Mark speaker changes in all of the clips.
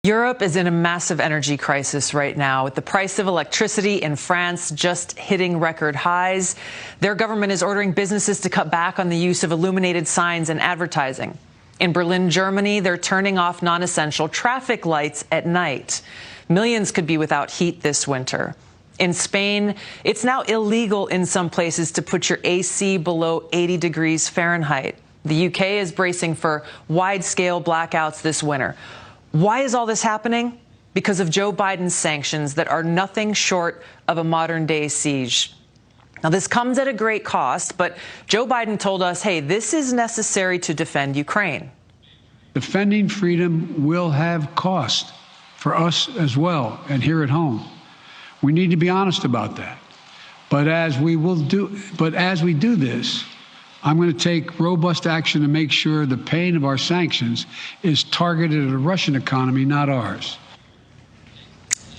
Speaker 1: Europe is in a massive energy crisis right now, with the price of electricity in France just hitting record highs. Their government is ordering businesses to cut back on the use of illuminated signs and advertising. In Berlin, Germany, they're turning off non-essential traffic lights at night. Millions could be without heat this winter. In Spain, it's now illegal in some places to put your AC below 80 degrees Fahrenheit. The UK is bracing for wide-scale blackouts this winter. Why is all this happening? Because of Joe Biden's sanctions that are nothing short of a modern-day siege. Now, this comes at a great cost, but Joe Biden told us, hey, this is necessary to defend Ukraine.
Speaker 2: Defending freedom will have cost for us as well, and here at home. We need to be honest about that. But as we do this, I'm going to take robust action to make sure the pain of our sanctions is targeted at the Russian economy, not ours.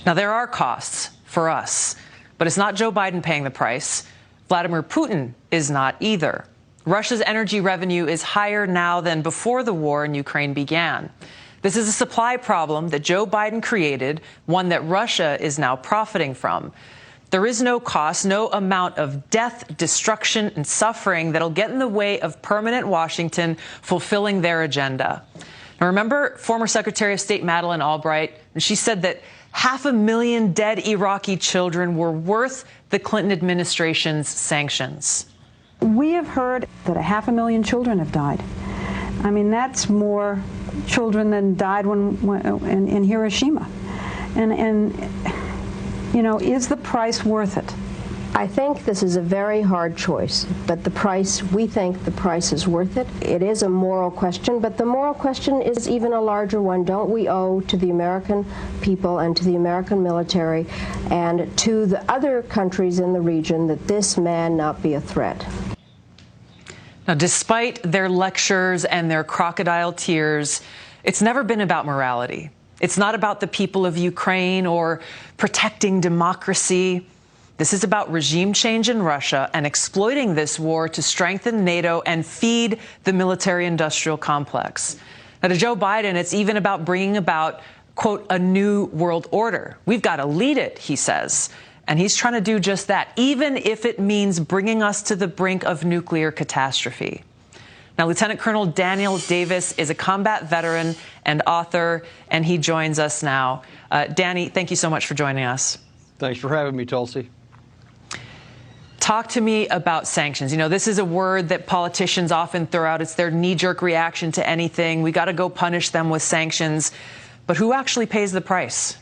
Speaker 1: Now, there are costs for us, but it's not Joe Biden paying the price. Vladimir Putin is not either. Russia's energy revenue is higher now than before the war in Ukraine began. This is a supply problem that Joe Biden created, one that Russia is now profiting from. There is no cost, no amount of death, destruction, and suffering that'll get in the way of permanent Washington fulfilling their agenda. Now, remember former Secretary of State Madeleine Albright? And she said that 500,000 dead Iraqi children were worth the Clinton administration's sanctions.
Speaker 3: We have heard that 500,000 children have died. I mean, that's more children than died in Hiroshima. And you know, is the price worth it?
Speaker 4: I think this is a very hard choice, but we think the price is worth it. It is a moral question, but the moral question is even a larger one. Don't we owe to the American people and to the American military and to the other countries in the region that this man not be a threat?
Speaker 1: Now, despite their lectures and their crocodile tears, it's never been about morality. It's not about the people of Ukraine or protecting democracy. This is about regime change in Russia and exploiting this war to strengthen NATO and feed the military-industrial complex. Now, to Joe Biden, it's even about bringing about, quote, a new world order. We've got to lead it, he says. And he's trying to do just that, even if it means bringing us to the brink of nuclear catastrophe. Now, Lieutenant Colonel Daniel Davis is a combat veteran and author, and he joins us now. Danny, thank you so much for joining us.
Speaker 5: Thanks for having me, Tulsi.
Speaker 1: Talk to me about sanctions. You know, this is a word that politicians often throw out. It's their knee-jerk reaction to anything. We got to go punish them with sanctions. But who actually pays the price?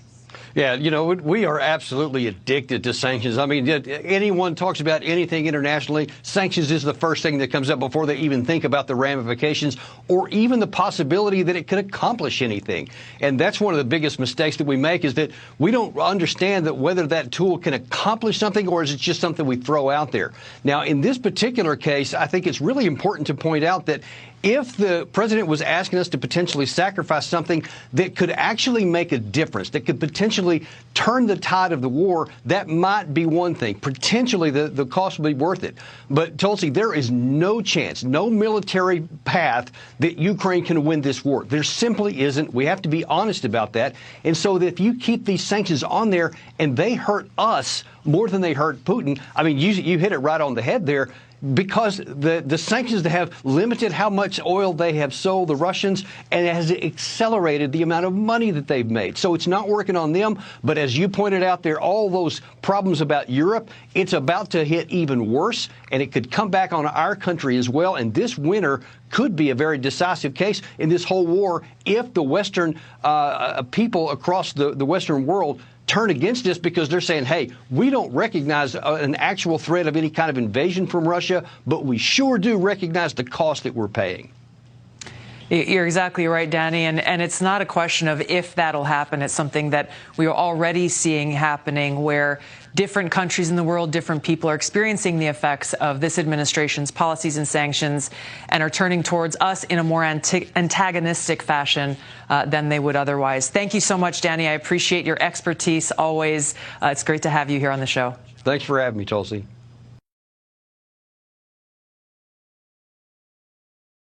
Speaker 5: Yeah, you know, we are absolutely addicted to sanctions. I mean, anyone talks about anything internationally, sanctions is the first thing that comes up before they even think about the ramifications or even the possibility that it could accomplish anything. And that's one of the biggest mistakes that we make, is that we don't understand that whether that tool can accomplish something or is it just something we throw out there. Now, in this particular case, I think it's really important to point out that if the president was asking us to potentially sacrifice something that could actually make a difference, that could potentially turn the tide of the war, that might be one thing. Potentially the cost would be worth it. But Tulsi, there is no chance, no military path that Ukraine can win this war. There simply isn't. We have to be honest about that. And so that if you keep these sanctions on there and they hurt us more than they hurt Putin, I mean, you hit it right on the head there. Because the sanctions have limited how much oil they have sold the Russians, and it has accelerated the amount of money that they've made. So it's not working on them. But as you pointed out there, all those problems about Europe, it's about to hit even worse, and it could come back on our country as well. And this winter could be a very decisive case in this whole war if the Western people across the Western world turn against us, because they're saying, hey, we don't recognize an actual threat of any kind of invasion from Russia, but we sure do recognize the cost that we're paying.
Speaker 1: You're exactly right, Danny. And it's not a question of if that'll happen. It's something that we are already seeing happening, where different countries in the world, different people are experiencing the effects of this administration's policies and sanctions and are turning towards us in a more antagonistic fashion than they would otherwise. Thank you so much, Danny. I appreciate your expertise always. It's great to have you here on the show.
Speaker 5: Thanks for having me, Tulsi.